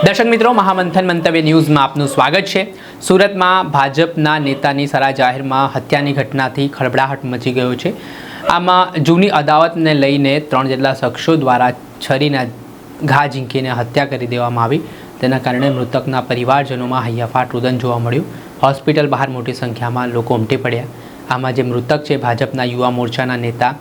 દર્શક મિત્રો, મહામંથન મંતવ્ય ન્યૂઝમાં આપનું સ્વાગત છે। સુરતમાં ભાજપના નેતાની સરા જાહેરમાં હત્યાની ઘટનાથી ખળભળાટ મચી ગયો છે। આમાં જૂની અદાવતને લઈને 3 જેટલા શખ્સો દ્વારા છરીના ઘા ઝીંકીને હત્યા કરી દેવામાં આવી। તેના કારણે મૃતકના પરિવારજનોમાં હૈયાફાટ રુદન જોવા મળ્યું। હોસ્પિટલ બહાર મોટી સંખ્યામાં લોકો ઉમટી પડ્યા। આમાં જે મૃતક છે ભાજપના યુવા મોરચાના નેતા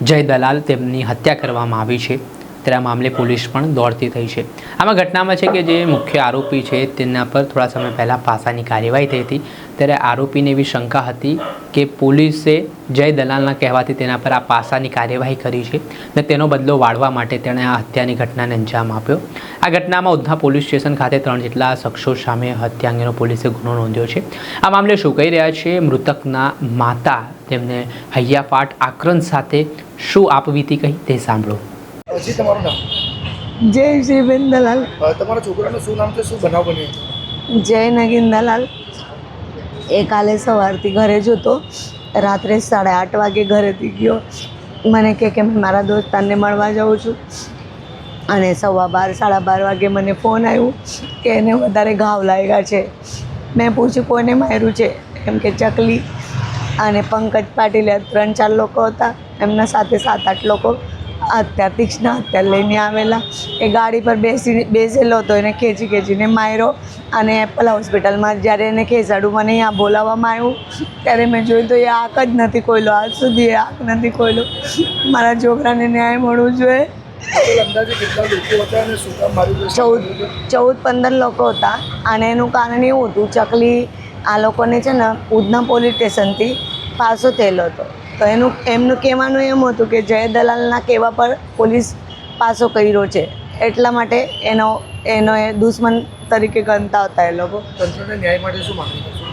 જય દલાલ, તેમની હત્યા કરવામાં આવી છે। ત્યારે આ મામલે પોલીસ પણ દોડતી થઈ છે। આમાં ઘટનામાં છે કે જે મુખ્ય આરોપી છે તેના પર થોડા સમય પહેલાં પાસાની કાર્યવાહી થઈ હતી। ત્યારે આરોપીને એવી શંકા હતી કે પોલીસે જય દલાલના કહેવાથી તેના પર આ પાસાની કાર્યવાહી કરી છે અને તેનો બદલો વાળવા માટે તેણે આ હત્યાની ઘટનાને અંજામ આપ્યો। આ ઘટનામાં ઉધના પોલીસ સ્ટેશન ખાતે 3 જેટલા શખ્સો સામે હત્યા અંગેનો પોલીસે ગુનો નોંધ્યો છે। આ મામલે શું કહી રહ્યા છે મૃતકના માતા, તેમને હૈયાફાટ આક્રંદ સાથે શું આપવીતી કહી તે સાંભળો। જી, તમારું નામ? જય શ્રીબેન દલાલ। તમારા છોકરાનું શું નામ છે? શું બનાવ બન્યો? જય નગીન દલાલ। એ કાલે સવારથી ઘરે જ હતો। રાત્રે 8:30 વાગે ઘરેથી ગયો। મને કે મેં મારા દોસ્તારને મળવા જાઉં છું અને 12:15 12:30 વાગે મને ફોન આવ્યો કે એને વધારે ઘાવ લાગ્યા છે। મેં પૂછ્યું કોને માર્યું છે? એમ કે ચકલી અને પંકજ પાટીલ 3-4 લોકો હતા, એમના સાથે 7-8 લોકો હત્યા તીક્ષ્ણ હત્યા લઈને આવેલા। એ ગાડી પર બેસેલો હતો, એને ખેંચીને માર્યો અને એપલ હોસ્પિટલમાં જ્યારે એને ખેંચાડું, મને અહીંયા બોલાવવામાં આવ્યું ત્યારે મેં જોયું તો એ આંખ જ નથી ખોલ્યો। આજ સુધી એ આંખ નથી ખોલ્યો। મારા છોકરાને ન્યાય મળવો જોઈએ। અંદાજે કેટલા લોકો હતા અને શું કામ માર્યું? 14-15 લોકો હતા અને એનું કારણ એવું હતું, ચકલી આ લોકોને છે ને ઉધના પોલીસ સ્ટેશનથી પાસો થયેલો હતો। તો એમનું કહેવાનું એમ હતું કે જય દલાલના કહેવા પર પોલીસ પાસો કર્યો છે, એટલા માટે એનો એ દુશ્મન તરીકે ગણતા હતા એ લોકો। તંત્રને ન્યાય માટે શું માંગણી કરશો?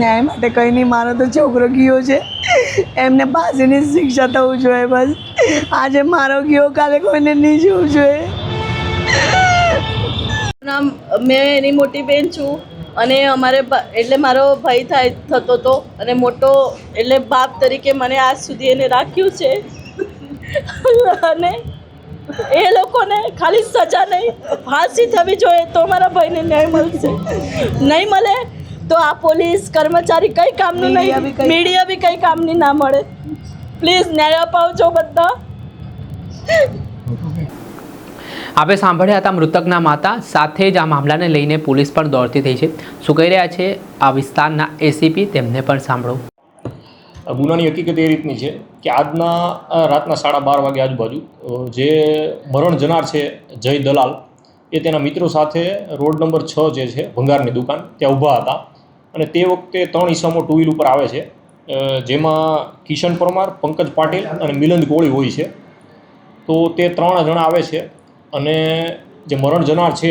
ન્યાય માટે કંઈ નહીં, મારો તો છોકરો ગયો છે, એમને ફાંસીની શિક્ષા થવું જોઈએ બસ। આજે મારો ગયો, કાલે કોઈને નહીં જવું જોઈએ। મેં એની મોટી બેન છું અને અમારે એટલે મારો ભાઈ થતો હતો અને મોટો એટલે બાપ તરીકે મને આજ સુધી એને રાખ્યું છે અને એ લોકોને ખાલી સજા નહીં, ફાંસી થવી જોઈએ તો મારા ભાઈને ન્યાય મળશે। નહીં મળે તો આ પોલીસ કર્મચારી કંઈ કામનું નહીં, મીડિયા બી કંઈ કામની ના મળે। પ્લીઝ ન્યાય અપાવજો બધા। આપણે સાંભળ્યા હતા મૃતકના માતા। સાથે જ આ મામલાને લઈને પોલીસ પણ દોડતી થઈ છે। શું કહી રહ્યા છે આ વિસ્તારના એસીપી, તેમને પણ સાંભળો। ગુનાની હકીકત એ રીતની છે કે આજના રાતના 12:30 વાગે આજુબાજુ જે મરણ જનાર છે જય દલાલ, એ તેના મિત્રો સાથે રોડ નંબર 6 જે છે ભંગારની દુકાન ત્યાં ઊભા હતા અને તે વખતે 3 ઈસમો 2 વ્હીલ ઉપર આવે છે, જેમાં કિશન પરમાર, પંકજ પાટીલ અને મિલંદ કોળી હોય છે। તો તે 3 જણા આવે છે અને જે મરણ જનાર છે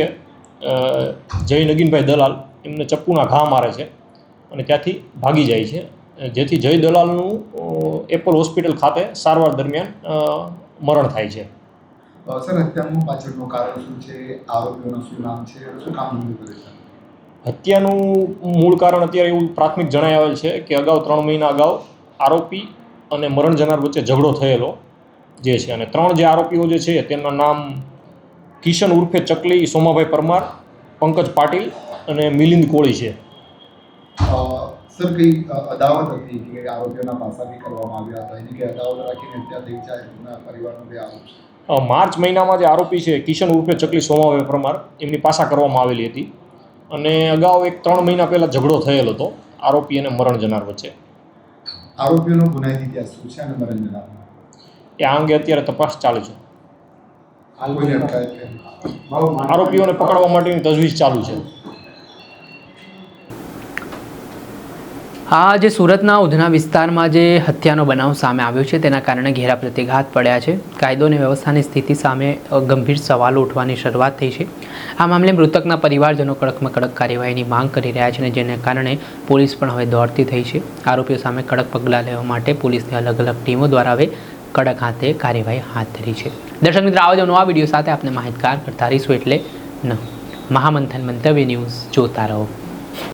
જય નગીનભાઈ દલાલ, એમને ચપ્પુના ઘા મારે છે અને ત્યાંથી ભાગી જાય છે, જેથી જય દલાલનું એપલ હોસ્પિટલ ખાતે સારવાર દરમિયાન મરણ થાય છે। સર, હત્યાનું પાછળનું કારણ શું છે? આરોપીઓનું શું નામ છે? શું કામ કરે છે? હત્યાનું મૂળ કારણ અત્યારે એવું પ્રાથમિક જણાઈ આવેલ છે કે અગાઉ 3 મહિના અગાઉ આરોપી અને મરણ જનાર વચ્ચે ઝઘડો થયેલો જે છે અને 3 જે આરોપીઓ જે છે તેમના નામ કિશન ઉર્ફે ચકલી, સોમાભાઈ પરમાર, પંકજ પાટીલ અને મિલિંદ કોળી છે। સર, કઈ અદાવત હતી કે આરોપીઓના પાસા બી કરવામાં આવ્યા હતા? એની કઈ અદાવત રાખીને હત્યા થઈ છે? એમના પરિવારનો બી આરોપ છે। માર્ચ મહિનામાં જે આરોપી છે કિશન ઉર્ફે ચકલી, સોમાભાઈ પરમાર, એમની પાસા કરવામાં આવેલી હતી અને અગાઉ 3 મહિના પહેલાં ઝઘડો થયેલો હતો આરોપી અને મરણ જનાર વચ્ચે। આરોપીઓનો ગુનાહિત ઇતિહાસ શું છે અને મરણ જનાર એ આ અંગે અત્યારે તપાસ ચાલુ છે। આરોપીઓને પકડવા માટેની તજવીજ ચાલુ છે। આ જે સુરતના ઉધના વિસ્તારમાં જે હત્યાનો બનાવ સામે આવ્યો છે તેના કારણે ઘેરા પ્રતિઘાત પડ્યા છે। કાયદો અને વ્યવસ્થાની સ્થિતિ સામે ગંભીર સવાલો ઉઠવાની શરૂઆત થઈ છે। આ મામલે મૃતકના પરિવારજનો કડકમાં કડક કાર્યવાહીની માંગ કરી રહ્યા છે અને જેને કારણે પોલીસ પણ હવે દોડતી થઈ છે। આરોપીઓ સામે કડક પગલાં લેવા માટે પોલીસની અલગ અલગ ટીમો દ્વારા હવે કડક હાથે કાર્યવાહી હાથ ધરી છે। દર્શક મિત્રો, આવા જ નવા વિડીયો સાથે આપણે માહિતગાર કરતા રહીશું, એટલે મહામંથન મંતવ્ય ન્યૂઝ જોતા રહો।